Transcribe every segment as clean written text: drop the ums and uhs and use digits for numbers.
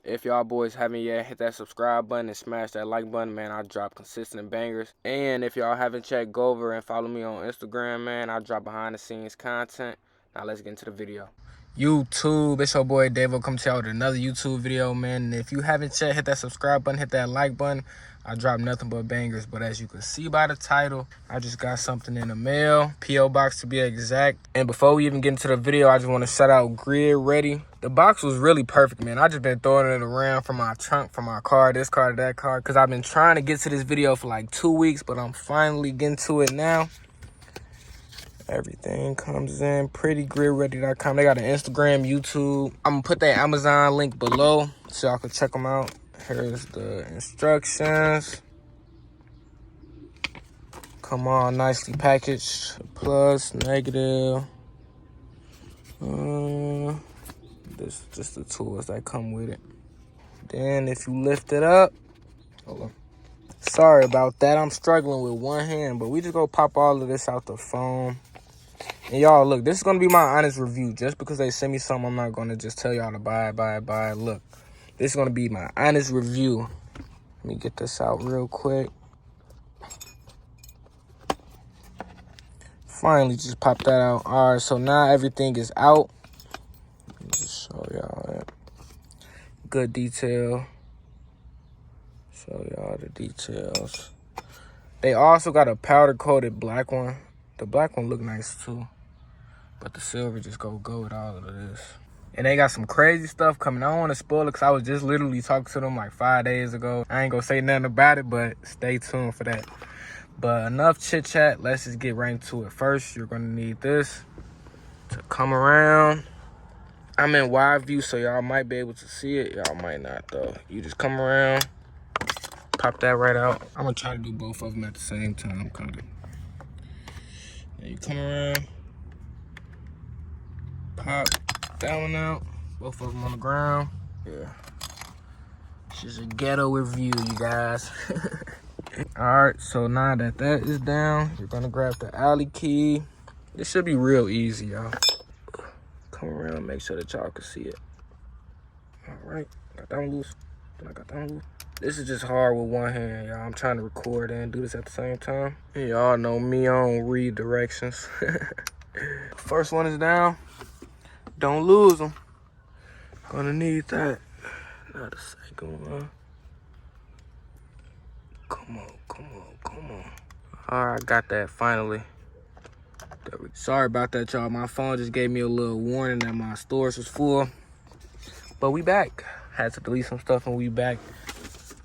If y'all boys haven't yet, hit that subscribe button and smash that like button, man. I drop consistent bangers. And if y'all haven't checked, go over and follow me on Instagram, man. I drop behind the scenes content. Now let's get into the video. YouTube, it's your boy Davo coming to y'all with another YouTube video, man. And if you haven't checked, hit that subscribe button, hit that like button. I drop nothing but bangers, but as you can see by the title, I just got something in the mail, P.O. box to be exact. And before we even get into the video, I just want to shout out Grid Ready. The box was really perfect, man. I just been throwing it around from my trunk, from my car, this car to that car, because I've been trying to get to this video for like 2 weeks, but I'm finally getting to it now. Everything comes in pretty, gridready.com. They got an Instagram, YouTube. I'm gonna put that Amazon link below so y'all can check them out. Here's the instructions. Come on, nicely packaged. Plus, negative. This is just the tools that come with it. Then if you lift it up, hold on. Sorry about that. I'm struggling with one hand, but we just go pop all of this out the phone. And y'all, look, this is going to be my honest review. Just because they send me something, I'm not going to just tell y'all to buy it. Look, this is going to be my honest review. Let me get this out real quick. Finally, just pop that out. All right, so now everything is out. Let me just show y'all it. Good detail. Show y'all the details. They also got a powder-coated black one. The black one look nice, too. But the silver just go with all of this. And they got some crazy stuff coming. I don't want to spoil it because I was just literally talking to them like 5 days ago. I ain't going to say nothing about it, but stay tuned for that. But enough chit-chat. Let's just get right into it. First, you're going to need this to come around. I'm in wide view, so y'all might be able to see it. Y'all might not, though. You just come around, pop that right out. I'm going to try to do both of them at the same time, kind of. Then you come around. Pop that one out. Both of them on the ground. Yeah. This is a ghetto review, you guys. Alright, so now that is down, you're going to grab the alley key. This should be real easy, y'all. Come around, make sure that y'all can see it. Alright, got that one loose. Then I got that one loose. This is just hard with one hand, y'all. I'm trying to record and do this at the same time. Y'all know me, I don't read directions. First one is down. Don't lose them. Gonna need that. Not a second one. Come on. All right, got that finally. Sorry about that, y'all. My phone just gave me a little warning that my storage was full. But we back. Had to delete some stuff and we back.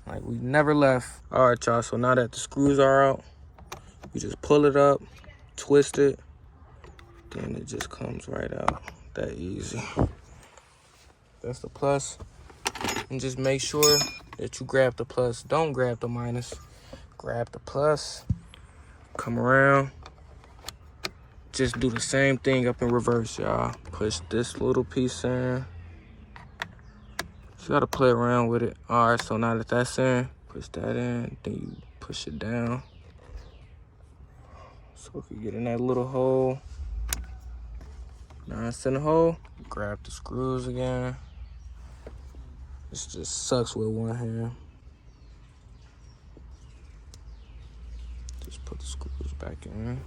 Like we never left. All right, y'all. So now that the screws are out, you just pull it up, twist it, then it just comes right out. That easy. That's the plus. And just make sure that you grab the plus. Don't grab the minus. Grab the plus. Come around. Just do the same thing up in reverse, y'all. Push this little piece in. You gotta play around with it. All right, so now that that's in, push that in. Then you push it down. So we can get in that little hole. Now it's in the hole. Grab the screws again. This just sucks with one hand. Just put the screws back in.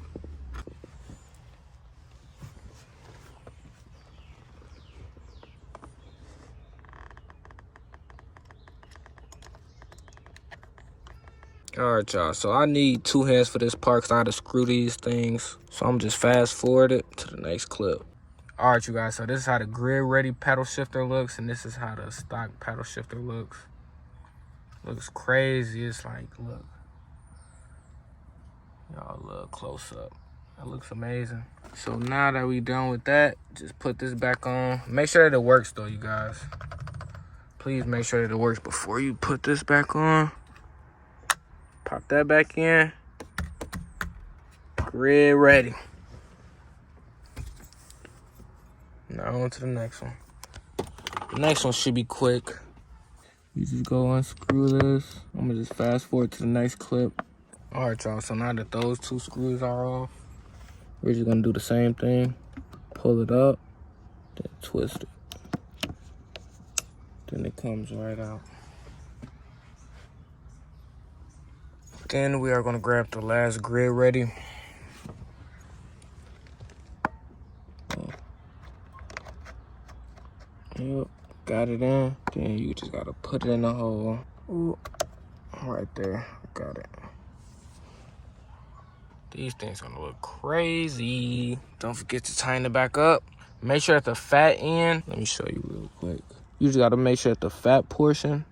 All right, y'all. So I need 2 hands for this part because I had to screw these things. So I'm just fast forward it to the next clip. All right, you guys, so this is how the grid ready paddle shifter looks, and this is how the stock paddle shifter looks. Looks crazy. It's like, look. Y'all look close up. That looks amazing. So now that we done with that, just put this back on. Make sure that it works though, you guys. Please make sure that it works before you put this back on. Pop that back in. Grid ready. Now on to the next one. The next one should be quick. You just go unscrew this. I'm gonna just fast forward to the next clip. All right, y'all, so now that those 2 screws are off, we're just gonna do the same thing. Pull it up, then twist it. Then it comes right out. Then we are gonna grab the last grid ready. Yep, got it in. Then you just gotta put it in the hole. Ooh, right there, got it. These things gonna look crazy. Don't forget to tighten it back up. Make sure that the fat end, let me show you real quick. You just gotta make sure that the fat portion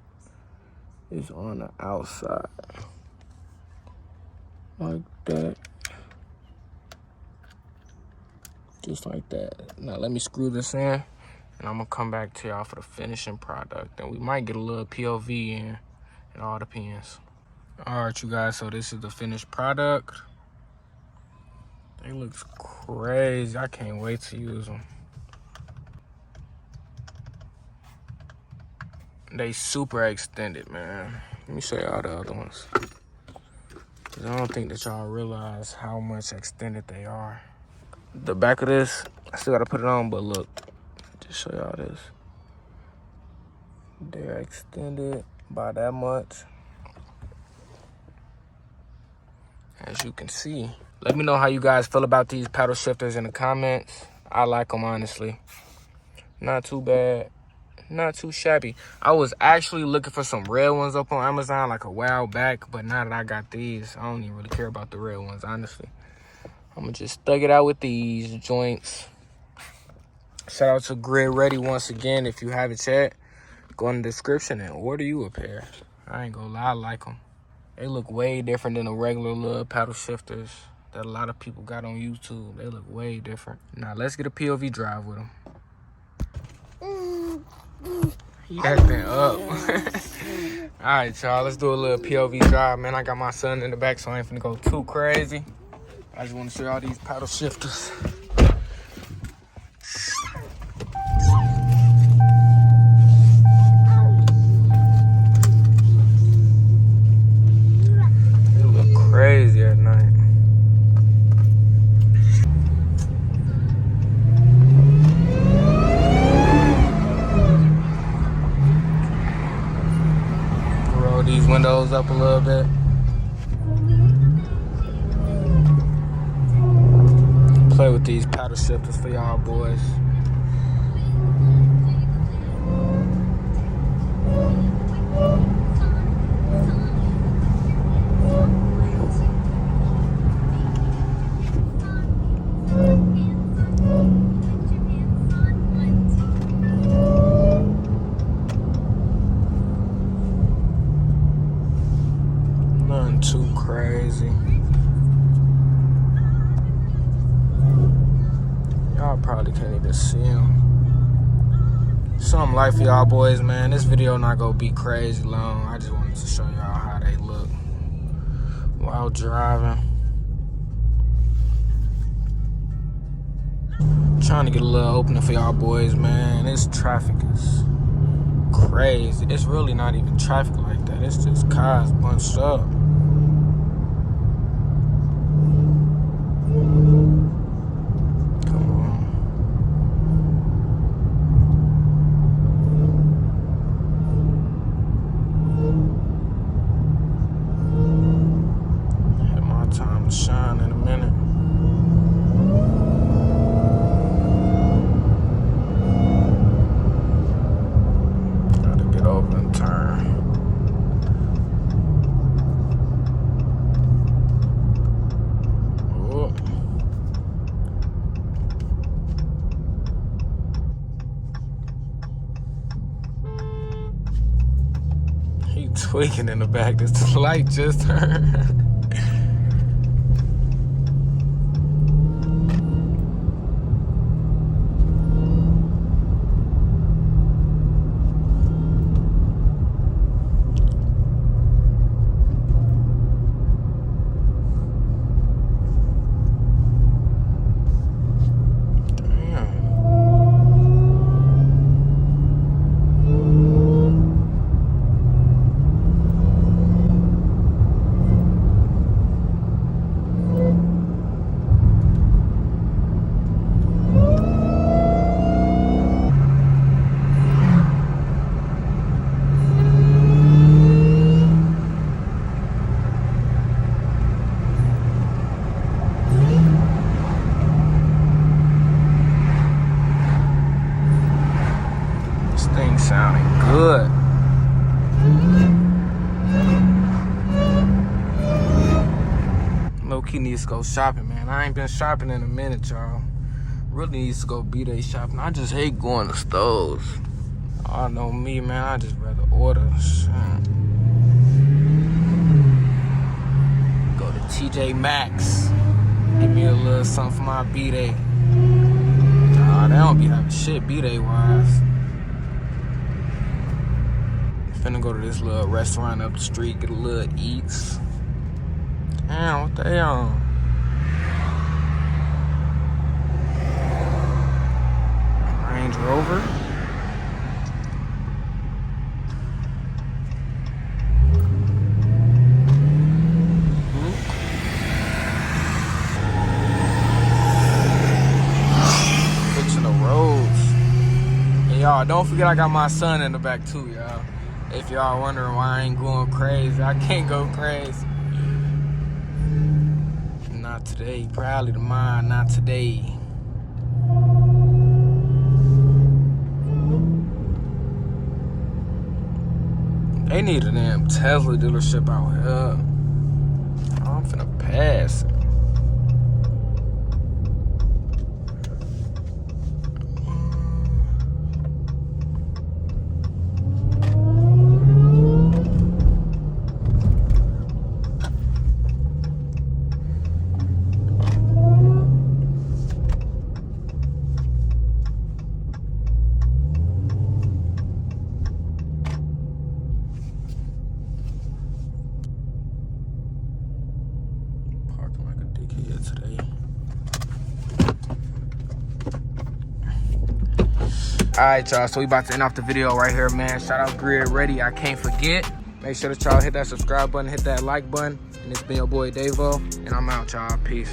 is on the outside. Like that. Just like that. Now let me screw this in, and I'm gonna come back to y'all for the finishing product. And we might get a little POV in. It all depends. All right, you guys, so this is the finished product. They look crazy. I can't wait to use them. They super extended, man. Let me show y'all the other ones. Cause I don't think that y'all realize how much extended they are. The back of this, I still gotta put it on, but look, just show y'all this. They're extended by that much. As you can see. Let me know how you guys feel about these paddle shifters in the comments. I like them, honestly. Not too bad. Not too shabby. I was actually looking for some red ones up on Amazon like a while back, but now that I got these, I don't even really care about the red ones, honestly. I'm gonna just thug it out with these joints. Shout out to Grid Ready once again. If you haven't yet, go in the description and order you a pair. I ain't gonna lie, I like them. They look way different than the regular little paddle shifters that a lot of people got on YouTube. They look way different. Now let's get a POV drive with them. He acting up. All right, y'all, let's do a little POV drive, man. I got my son in the back, so I ain't finna go too crazy. I just want to show y'all these paddle shifters. They look crazy at night. Roll these windows up a little bit. Play with these paddle shifters for y'all boys. Nothing too crazy. Y'all probably can't even see them. Something like for y'all boys, man. This video not gonna be crazy long. I just wanted to show y'all how they look while driving. Trying to get a little opening for y'all boys, man. This traffic is crazy. It's really not even traffic like that. It's just cars bunched up. Shine in a minute. Gotta get over and turn. Oh. He tweaking in the back. This light just turned. low-key needs to go shopping, man. I ain't been shopping in a minute, y'all. Really needs to go B-Day shopping. I just hate going to stores. I know me, man. I just rather order. Shit. Go to TJ Maxx. Give me a little something for my B-Day. Nah, they don't be having shit B-Day wise. Finna go to this little restaurant up the street, get a little eats. Damn, what they on? Range Rover. Fixing the roads. And y'all, don't forget I got my son in the back too, y'all. If y'all wondering why I ain't going crazy, I can't go crazy. Not today, proudly to mine, not today. They need a damn Tesla dealership out here. I'm finna pass it. Today. Alright, y'all, so we about to end off the video right here, man. Shout out Grid Ready. I can't forget. Make sure that y'all hit that subscribe button, hit that like button. And it's been your boy Davo, and I'm out, y'all. Peace.